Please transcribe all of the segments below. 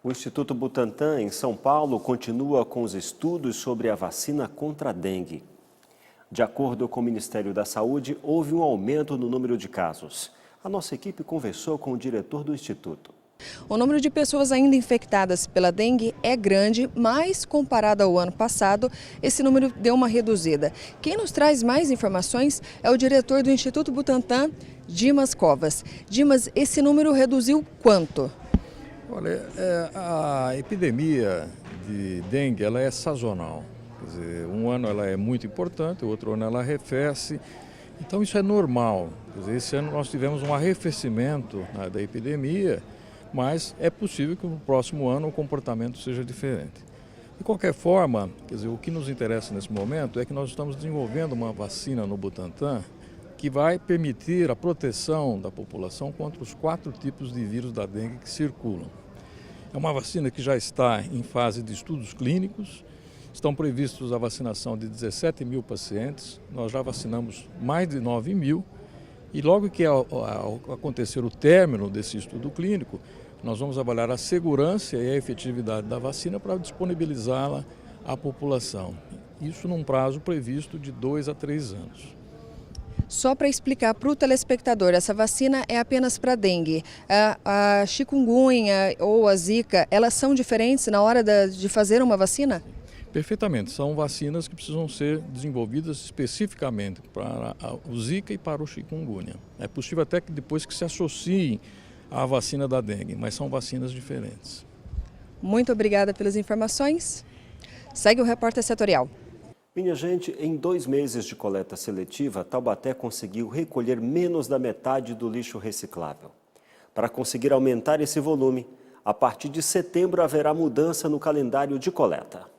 O Instituto Butantan, em São Paulo, continua com os estudos sobre a vacina contra a dengue. De acordo com o Ministério da Saúde, houve um aumento no número de casos. A nossa equipe conversou com o diretor do Instituto. O número de pessoas ainda infectadas pela dengue é grande, mas comparado ao ano passado, esse número deu uma reduzida. Quem nos traz mais informações é o diretor do Instituto Butantan, Dimas Covas. Dimas, esse número reduziu quanto? Olha, a epidemia de dengue ela é sazonal. Quer dizer, um ano ela é muito importante, o outro ano ela arrefece. Então isso é normal. Quer dizer, esse ano nós tivemos um arrefecimento da epidemia, mas é possível que no próximo ano o comportamento seja diferente. De qualquer forma, quer dizer, o que nos interessa nesse momento é que nós estamos desenvolvendo uma vacina no Butantan que vai permitir a proteção da população contra os 4 tipos de vírus da dengue que circulam. É uma vacina que já está em fase de estudos clínicos, estão previstos a vacinação de 17 mil pacientes, nós já vacinamos mais de 9 mil e logo que acontecer o término desse estudo clínico, nós vamos avaliar a segurança e a efetividade da vacina para disponibilizá-la à população. Isso num prazo previsto de 2 a 3 anos. Só para explicar para o telespectador, essa vacina é apenas para dengue. A chikungunya ou a zika, elas são diferentes na hora de fazer uma vacina? Perfeitamente, são vacinas que precisam ser desenvolvidas especificamente para o zika e para o chikungunya. É possível até que depois que se associem à vacina da dengue, mas são vacinas diferentes. Muito obrigada pelas informações. Segue o repórter setorial. Minha gente, em 2 meses de coleta seletiva, Taubaté conseguiu recolher menos da metade do lixo reciclável. Para conseguir aumentar esse volume, a partir de setembro haverá mudança no calendário de coleta.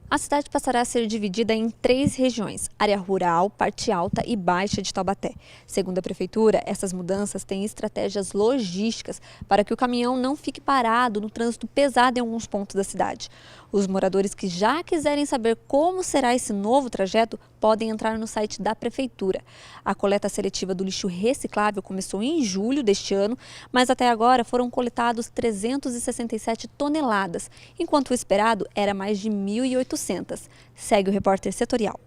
A cidade passará a ser dividida em 3 regiões, área rural, parte alta e baixa de Taubaté. Segundo a prefeitura, essas mudanças têm estratégias logísticas para que o caminhão não fique parado no trânsito pesado em alguns pontos da cidade. Os moradores que já quiserem saber como será esse novo trajeto podem entrar no site da prefeitura. A coleta seletiva do lixo reciclável começou em julho deste ano, mas até agora foram coletados 367 toneladas, enquanto o esperado era mais de 1.800. Segue o repórter setorial.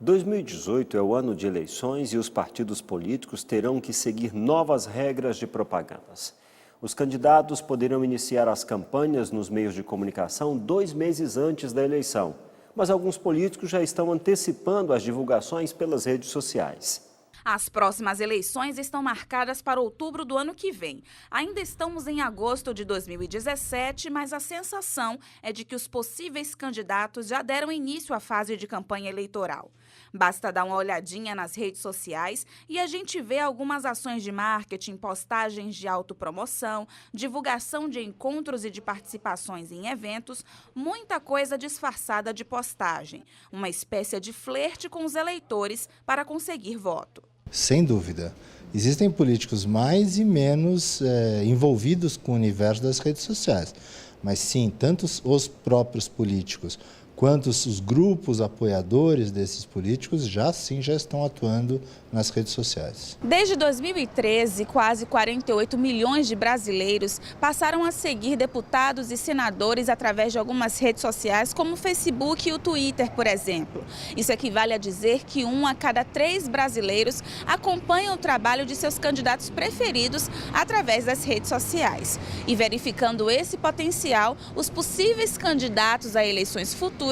2018 é o ano de eleições e os partidos políticos terão que seguir novas regras de propagandas. Os candidatos poderão iniciar as campanhas nos meios de comunicação 2 meses antes da eleição, mas alguns políticos já estão antecipando as divulgações pelas redes sociais. As próximas eleições estão marcadas para outubro do ano que vem. Ainda estamos em agosto de 2017, mas a sensação é de que os possíveis candidatos já deram início à fase de campanha eleitoral. Basta dar uma olhadinha nas redes sociais e a gente vê algumas ações de marketing, postagens de autopromoção, divulgação de encontros e de participações em eventos, muita coisa disfarçada de postagem. Uma espécie de flerte com os eleitores para conseguir voto. Sem dúvida. Existem políticos mais e menos envolvidos com o universo das redes sociais. Mas sim, tanto os próprios políticos quanto os grupos apoiadores desses políticos já estão atuando nas redes sociais. Desde 2013, quase 48 milhões de brasileiros passaram a seguir deputados e senadores através de algumas redes sociais, como o Facebook e o Twitter, por exemplo. Isso equivale a dizer que 1 a cada 3 brasileiros acompanham o trabalho de seus candidatos preferidos através das redes sociais. E verificando esse potencial, os possíveis candidatos a eleições futuras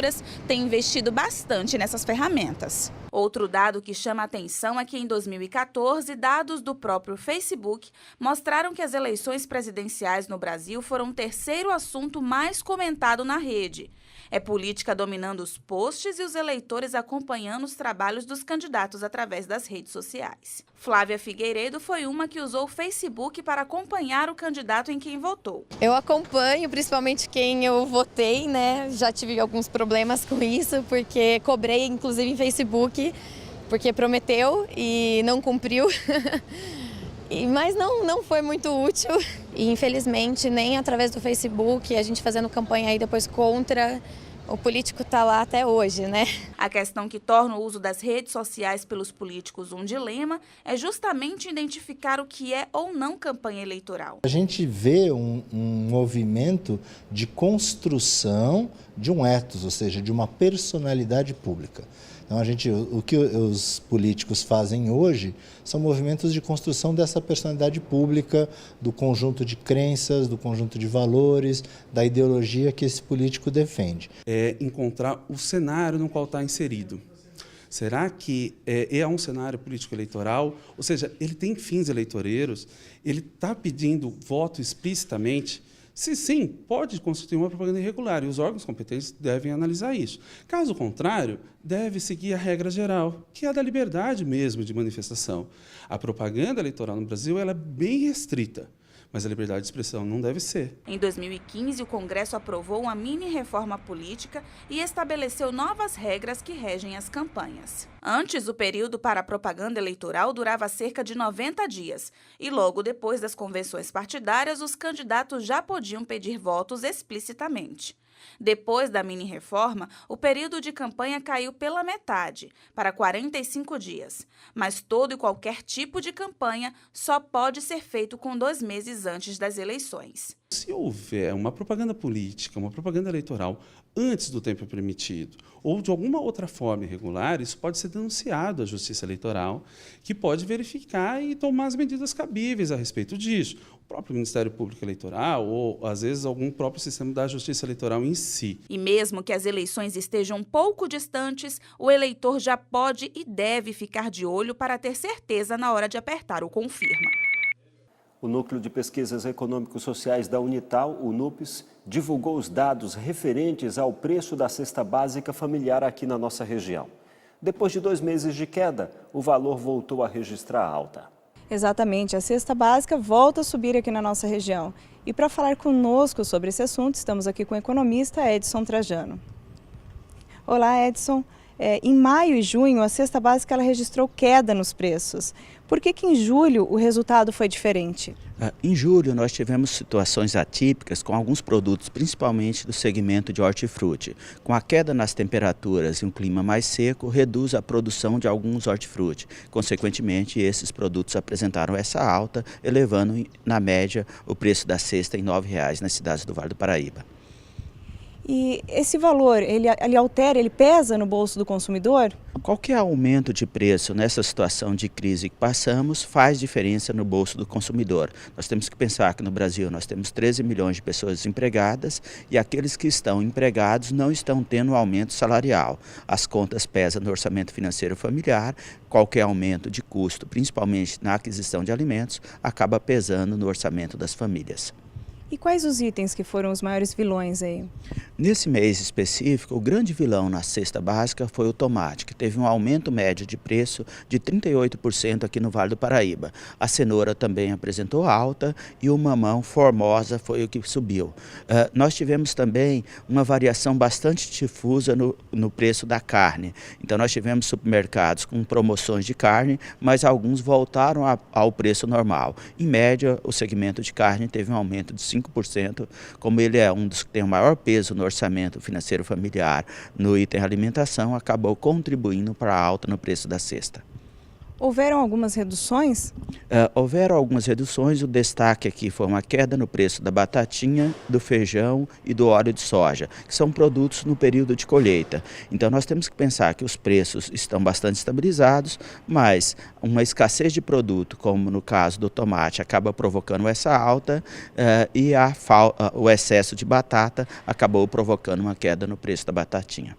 têm investido bastante nessas ferramentas. Outro dado que chama a atenção é que em 2014, dados do próprio Facebook mostraram que as eleições presidenciais no Brasil foram o 3º assunto mais comentado na rede. É política dominando os posts e os eleitores acompanhando os trabalhos dos candidatos através das redes sociais. Flávia Figueiredo foi uma que usou o Facebook para acompanhar o candidato em quem votou. Eu acompanho, principalmente quem eu votei, né? Já tive alguns problemas com isso, porque cobrei, inclusive, em Facebook, porque prometeu e não cumpriu. Mas não foi muito útil. E, infelizmente, nem através do Facebook, a gente fazendo campanha aí depois contra, o político está lá até hoje, né? A questão que torna o uso das redes sociais pelos políticos um dilema é justamente identificar o que é ou não campanha eleitoral. A gente vê um movimento de construção de um ethos, ou seja, de uma personalidade pública. Então, o que os políticos fazem hoje são movimentos de construção dessa personalidade pública, do conjunto de crenças, do conjunto de valores, da ideologia que esse político defende. É encontrar o cenário no qual está inserido. Será que é um cenário político-eleitoral? Ou seja, ele tem fins eleitoreiros? Ele está pedindo voto explicitamente? Se sim, pode constituir uma propaganda irregular e os órgãos competentes devem analisar isso. Caso contrário, deve seguir a regra geral, que é a da liberdade mesmo de manifestação. A propaganda eleitoral no Brasil ela é bem restrita, mas a liberdade de expressão não deve ser. Em 2015, o Congresso aprovou uma mini-reforma política e estabeleceu novas regras que regem as campanhas. Antes, o período para a propaganda eleitoral durava cerca de 90 dias e logo depois das convenções partidárias, os candidatos já podiam pedir votos explicitamente. Depois da mini-reforma, o período de campanha caiu pela metade, para 45 dias. Mas todo e qualquer tipo de campanha só pode ser feito com 2 meses antes das eleições. Se houver uma propaganda política, uma propaganda eleitoral antes do tempo permitido, ou de alguma outra forma irregular, isso pode ser denunciado à Justiça Eleitoral, que pode verificar e tomar as medidas cabíveis a respeito disso. O próprio Ministério Público Eleitoral ou, às vezes, algum próprio sistema da Justiça Eleitoral em si. E mesmo que as eleições estejam um pouco distantes, o eleitor já pode e deve ficar de olho para ter certeza na hora de apertar o confirma. O Núcleo de Pesquisas Econômicos Sociais da Unital, o NUPES, divulgou os dados referentes ao preço da cesta básica familiar aqui na nossa região. Depois de 2 meses de queda, o valor voltou a registrar alta. Exatamente, a cesta básica volta a subir aqui na nossa região. E para falar conosco sobre esse assunto, estamos aqui com o economista Edson Trajano. Olá, Edson. Em maio e junho, a cesta básica ela registrou queda nos preços. Por que em julho o resultado foi diferente? Em julho, nós tivemos situações atípicas com alguns produtos, principalmente do segmento de hortifruti. Com a queda nas temperaturas e um clima mais seco, reduz a produção de alguns hortifruti. Consequentemente, esses produtos apresentaram essa alta, elevando, na média, o preço da cesta em R$ 9,00 nas cidades do Vale do Paraíba. E esse valor, ele pesa no bolso do consumidor? Qualquer aumento de preço nessa situação de crise que passamos faz diferença no bolso do consumidor. Nós temos que pensar que no Brasil nós temos 13 milhões de pessoas desempregadas e aqueles que estão empregados não estão tendo aumento salarial. As contas pesam no orçamento financeiro familiar, qualquer aumento de custo, principalmente na aquisição de alimentos, acaba pesando no orçamento das famílias. E quais os itens que foram os maiores vilões aí? Nesse mês específico, o grande vilão na cesta básica foi o tomate, que teve um aumento médio de preço de 38% aqui no Vale do Paraíba. A cenoura também apresentou alta e o mamão Formosa foi o que subiu. Nós tivemos também uma variação bastante difusa no preço da carne. Então nós tivemos supermercados com promoções de carne, mas alguns voltaram ao preço normal. Em média, o segmento de carne teve um aumento de 5%, como ele é um dos que tem o maior peso no orçamento financeiro familiar no item alimentação, acabou contribuindo para a alta no preço da cesta. Houveram algumas reduções? Houveram algumas reduções, o destaque aqui foi uma queda no preço da batatinha, do feijão e do óleo de soja, que são produtos no período de colheita. Então nós temos que pensar que os preços estão bastante estabilizados, mas uma escassez de produto, como no caso do tomate, acaba provocando essa alta e o excesso de batata acabou provocando uma queda no preço da batatinha.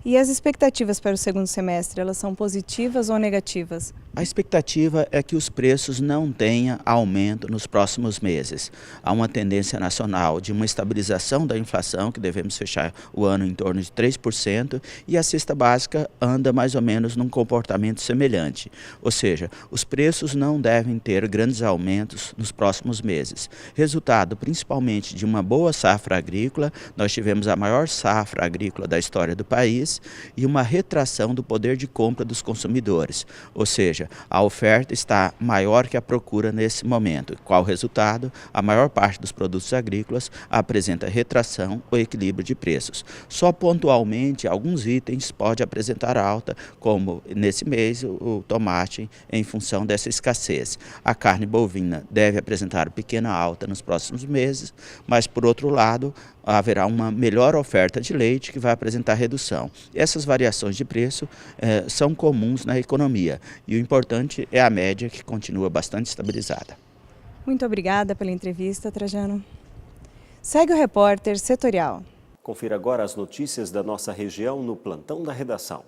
E as expectativas para o segundo semestre, elas são positivas ou negativas? A expectativa é que os preços não tenham aumento nos próximos meses. Há uma tendência nacional de uma estabilização da inflação, que devemos fechar o ano em torno de 3%, e a cesta básica anda mais ou menos num comportamento semelhante. Ou seja, os preços não devem ter grandes aumentos nos próximos meses. Resultado principalmente de uma boa safra agrícola, nós tivemos a maior safra agrícola da história do país, escassez e uma retração do poder de compra dos consumidores, ou seja, a oferta está maior que a procura nesse momento. Qual o resultado? A maior parte dos produtos agrícolas apresenta retração ou equilíbrio de preços. Só pontualmente alguns itens podem apresentar alta, como nesse mês o tomate em função dessa escassez. A carne bovina deve apresentar pequena alta nos próximos meses, mas por outro lado haverá uma melhor oferta de leite que vai apresentar redução. Essas variações de preço são comuns na economia e o importante é a média, que continua bastante estabilizada. Muito obrigada pela entrevista, Trajano. Segue o repórter setorial. Confira agora as notícias da nossa região no Plantão da Redação.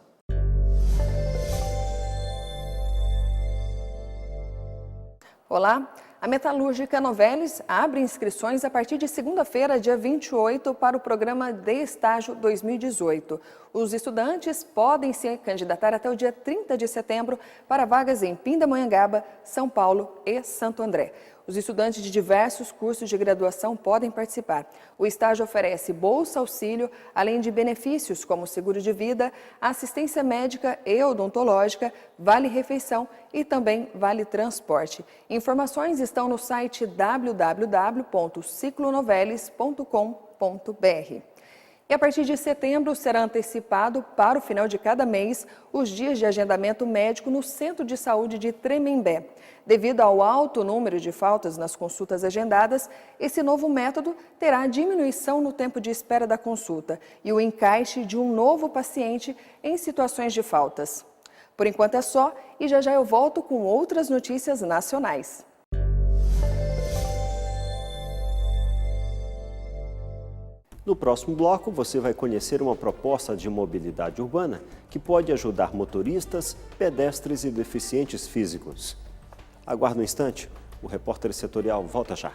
Olá, a Metalúrgica Novelis abre inscrições a partir de segunda-feira, dia 28, para o programa de estágio 2018. Os estudantes podem se candidatar até o dia 30 de setembro para vagas em Pindamonhangaba, São Paulo e Santo André. Os estudantes de diversos cursos de graduação podem participar. O estágio oferece bolsa auxílio, além de benefícios como seguro de vida, assistência médica e odontológica, vale-refeição e também vale-transporte. Informações estão no site www.ciclonovelis.com.br. E a partir de setembro será antecipado para o final de cada mês os dias de agendamento médico no Centro de Saúde de Tremembé. Devido ao alto número de faltas nas consultas agendadas, esse novo método terá diminuição no tempo de espera da consulta e o encaixe de um novo paciente em situações de faltas. Por enquanto é só e já eu volto com outras notícias nacionais. No próximo bloco, você vai conhecer uma proposta de mobilidade urbana que pode ajudar motoristas, pedestres e deficientes físicos. Aguarde um instante, o repórter setorial volta já.